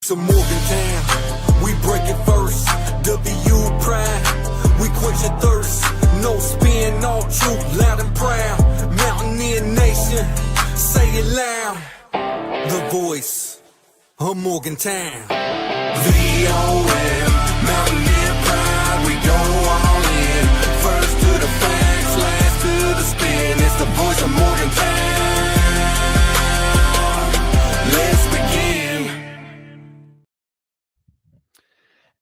So Morgantown, we break it first. W pride, we quench your thirst. No spin, all truth, loud and proud. Mountaineer nation, say it loud. The voice of Morgantown. VOM, Mountaineer pride, we go all in. First to the facts, last to the spin. It's the voice of Morgantown. Let's begin.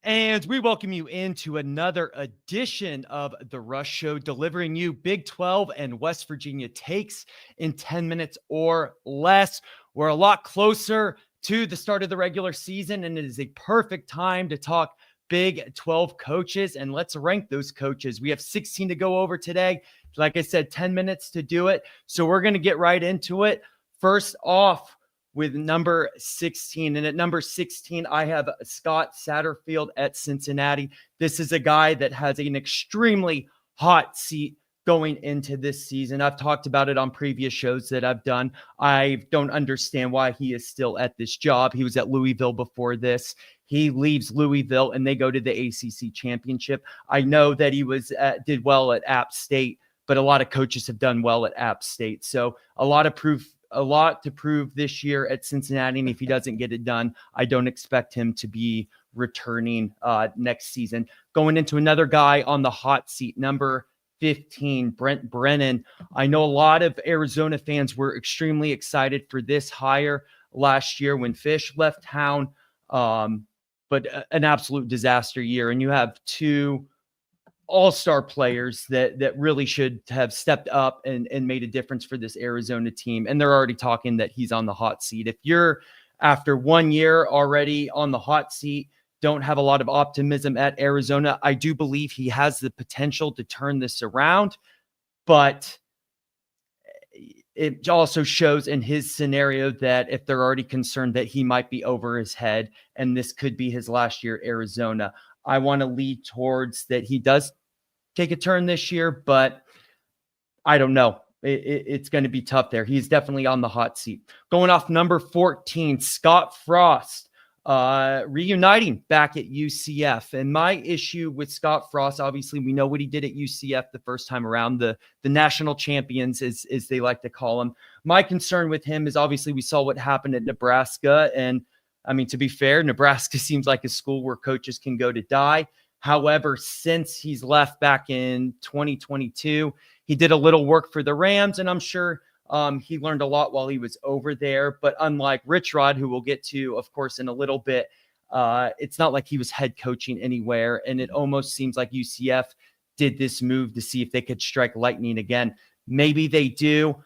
And we welcome you into another edition of The Rush Show, delivering you Big 12 and West Virginia takes in 10 minutes or less. We're a lot closer to the start of the regular season, and it is a perfect time to talk Big 12 coaches, and let's rank those coaches. We have 16 to go over today. Like I said, 10 minutes to do it, so we're going to get right into it. First off, with number 16. And at number 16, I have Scott Satterfield at Cincinnati. This is a guy that has an extremely hot seat going into this season. I've talked about it on previous shows that I've done. I don't understand why he is still at this job. He was at Louisville before this. He leaves Louisville and they go to the ACC championship. I know that he did well at App State, but a lot of coaches have done well at App State. So a lot to prove this year at Cincinnati. And if he doesn't get it done, I don't expect him to be returning next season. Going into another guy on the hot seat, number 15, Brent Brennan. I know a lot of Arizona fans were extremely excited for this hire last year when Fish left town, but an absolute disaster year. And you have two all-star players that really should have stepped up and made a difference for this Arizona team. And they're already talking that he's on the hot seat. If you're after 1 year already on the hot seat, don't have a lot of optimism at Arizona, I do believe he has the potential to turn this around, but it also shows in his scenario that if they're already concerned that he might be over his head and this could be his last year at Arizona, I want to lead towards that he does take a turn this year, but I don't know. It's going to be tough there. He's definitely on the hot seat. Going off number 14, Scott Frost, reuniting back at UCF. And my issue with Scott Frost, obviously, we know what he did at UCF the first time around, the national champions, as they like to call them. My concern with him is obviously we saw what happened at Nebraska. And I mean, to be fair, Nebraska seems like a school where coaches can go to die. However, since he's left back in 2022, he did a little work for the Rams, and I'm sure he learned a lot while he was over there. But unlike Rich Rod, who we'll get to, of course, in a little bit, it's not like he was head coaching anywhere, and it almost seems like UCF did this move to see if they could strike lightning again. Maybe they do.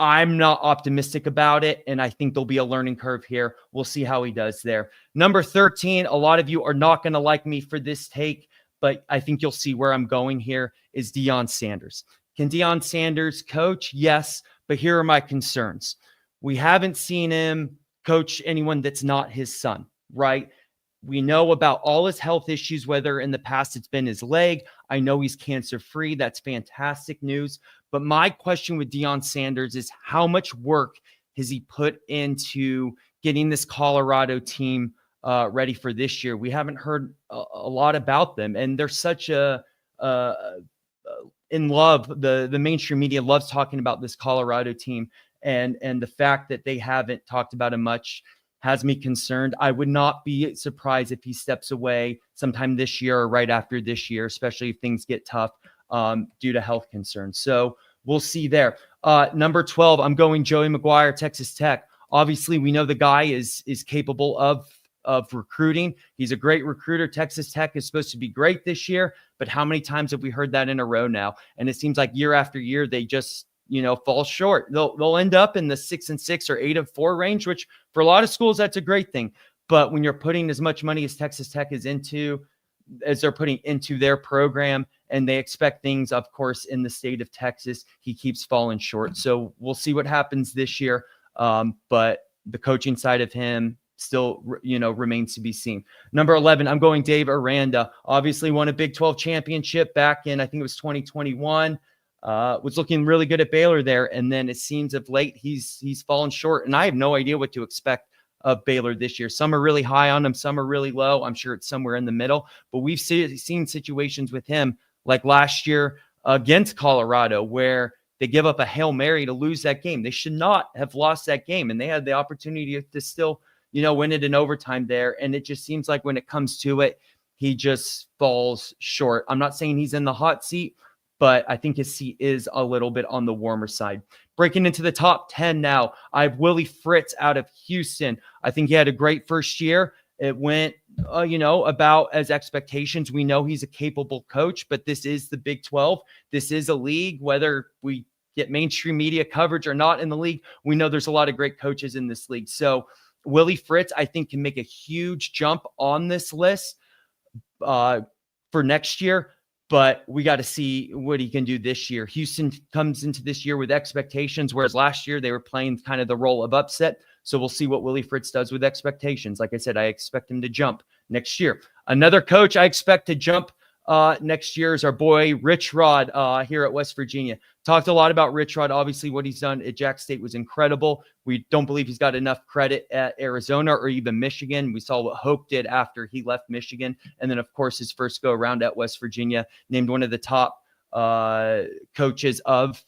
I'm not optimistic about it, and I think there'll be a learning curve here. We'll see how he does there. Number 13, a lot of you are not going to like me for this take, but I think you'll see where I'm going here, is Deion Sanders. Can Deion Sanders coach? Yes, but here are my concerns. We haven't seen him coach anyone that's not his son, right? We know about all his health issues, whether in the past it's been his leg. I know he's cancer-free. That's fantastic news. But my question with Deion Sanders is how much work has he put into getting this Colorado team ready for this year? We haven't heard a lot about them. And they're such in love. The mainstream media loves talking about this Colorado team. And the fact that they haven't talked about it much has me concerned. I would not be surprised if he steps away sometime this year or right after this year, especially if things get tough due to health concerns. So we'll see there. Number 12, I'm going Joey McGuire, Texas Tech. Obviously, we know the guy is capable of recruiting. He's a great recruiter. Texas Tech is supposed to be great this year, but how many times have we heard that in a row now? And it seems like year after year, they just fall short. They'll end up in the 6-6 or 8-4 range, which for a lot of schools, that's a great thing. But when you're putting as much money as Texas Tech is as they're putting into their program, and they expect things, of course, in the state of Texas, he keeps falling short. So we'll see what happens this year. But the coaching side of him still, remains to be seen. Number 11, I'm going Dave Aranda. Obviously won a Big 12 championship back in, I think it was 2021. Was looking really good at Baylor there. And then it seems of late he's fallen short, and I have no idea what to expect of Baylor this year. Some are really high on him, some are really low. I'm sure it's somewhere in the middle, but we've seen situations with him like last year against Colorado where they give up a Hail Mary to lose that game. They should not have lost that game, and they had the opportunity to still, win it in overtime there. And it just seems like when it comes to it, he just falls short. I'm not saying he's in the hot seat, but I think his seat is a little bit on the warmer side. Breaking into the top 10 now, I have Willie Fritz out of Houston. I think he had a great first year. It went, about as expectations. We know he's a capable coach, but this is the Big 12. This is a league, whether we get mainstream media coverage or not in the league, we know there's a lot of great coaches in this league. So Willie Fritz, I think, can make a huge jump on this list for next year, but we got to see what he can do this year. Houston comes into this year with expectations, whereas last year they were playing kind of the role of upset. So we'll see what Willie Fritz does with expectations. Like I said, I expect him to jump next year. Another coach I expect to jump next year is our boy Rich Rod here at West Virginia. Talked a lot about Rich Rod. Obviously, what he's done at Jack State was incredible. We don't believe he's got enough credit at Arizona or even Michigan. We saw what Hoke did after he left Michigan. And then, of course, his first go around at West Virginia, named one of the top coaches of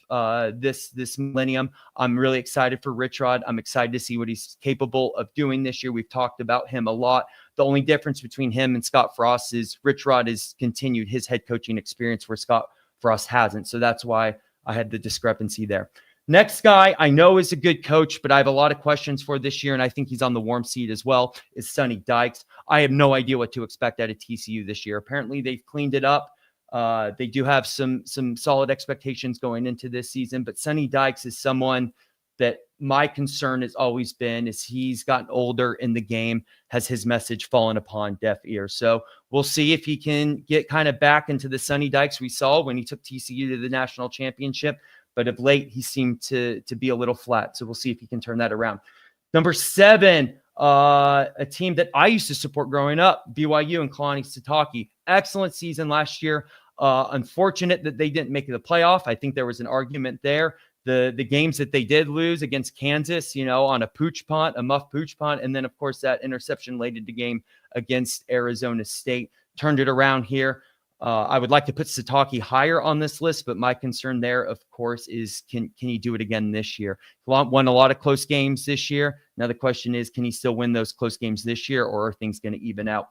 this millennium. I'm really excited for Rich Rod. I'm excited to see what he's capable of doing this year. We've talked about him a lot. The only difference between him and Scott Frost is Rich Rod has continued his head coaching experience where Scott Frost hasn't. So that's why I had the discrepancy there. Next guy I know is a good coach, but I have a lot of questions for this year, and I think he's on the warm seat as well, is Sonny Dykes. I have no idea what to expect out of TCU this year. Apparently they've cleaned it up. They do have some solid expectations going into this season, but Sonny Dykes is someone that my concern has always been is he's gotten older in the game. Has his message fallen upon deaf ears? So we'll see if he can get kind of back into the Sonny Dykes we saw when he took TCU to the national championship. But of late, he seemed to be a little flat. So we'll see if he can turn that around. Number 7, a team that I used to support growing up, BYU and Kalani Sitake. Excellent season last year. Unfortunate that they didn't make the playoff. I think there was an argument there. The games that they did lose against Kansas, on a pooch punt, a muff pooch punt, and then, of course, that interception late in the game against Arizona State turned it around here. I would like to put Sitake higher on this list, but my concern there, of course, is can he do it again this year? He won a lot of close games this year. Now the question is, can he still win those close games this year, or are things going to even out?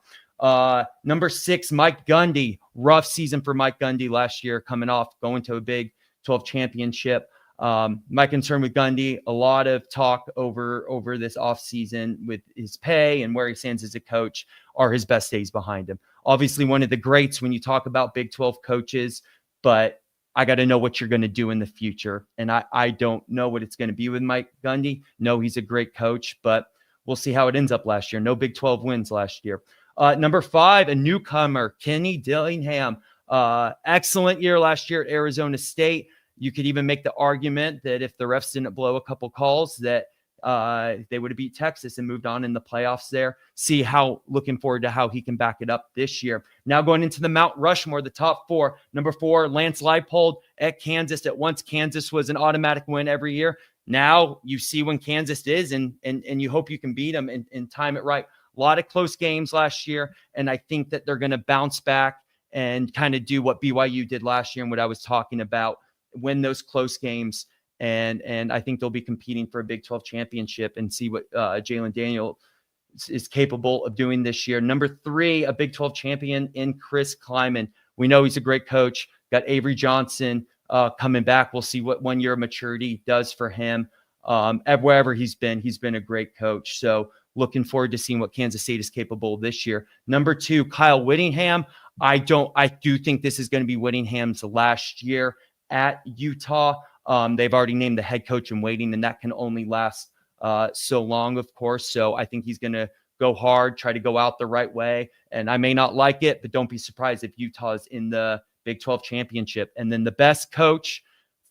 Number 6, Mike Gundy. Rough season for Mike Gundy last year, coming off going to a Big 12 championship. My concern with Gundy, a lot of talk over this offseason with his pay and where he stands as a coach. Are his best days behind him? Obviously, one of the greats when you talk about Big 12 coaches, but I got to know what you're going to do in the future. And I don't know what it's going to be with Mike Gundy. No, he's a great coach, but we'll see how it ends up last year. No Big 12 wins last year. Number 5, a newcomer, Kenny Dillingham. Excellent year last year at Arizona State. You could even make the argument that if the refs didn't blow a couple calls, that they would have beat Texas and moved on in the playoffs there. Looking forward to how he can back it up this year. Now going into the Mount Rushmore, the top 4. Number 4, Lance Leipold at Kansas. At once, Kansas was an automatic win every year. Now you see when Kansas is, and you hope you can beat them and time it right. A lot of close games last year, and I think that they're going to bounce back and kind of do what BYU did last year and what I was talking about, win those close games. And I think they'll be competing for a Big 12 championship and see what Jalen Daniel is capable of doing this year. Number 3, a Big 12 champion in Chris Kleiman. We know he's a great coach. Got Avery Johnson coming back. We'll see what 1 year of maturity does for him. Wherever he's been a great coach. So looking forward to seeing what Kansas State is capable of this year. Number 2, Kyle Whittingham. I do think this is going to be Whittingham's last year at Utah. They've already named the head coach in waiting, and that can only last so long, of course. So I think he's going to go hard, try to go out the right way. And I may not like it, but don't be surprised if Utah is in the Big 12 championship. And then the best coach,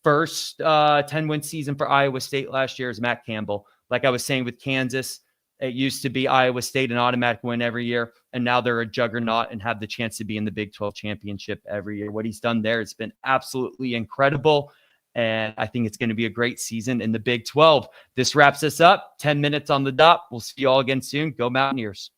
first 10-win season for Iowa State last year, is Matt Campbell. Like I was saying with Kansas, it used to be Iowa State an automatic win every year, and now they're a juggernaut and have the chance to be in the Big 12 championship every year. What he's done there has been absolutely incredible. And I think it's going to be a great season in the Big 12. This wraps us up. 10 minutes on the dot. We'll see you all again soon. Go Mountaineers.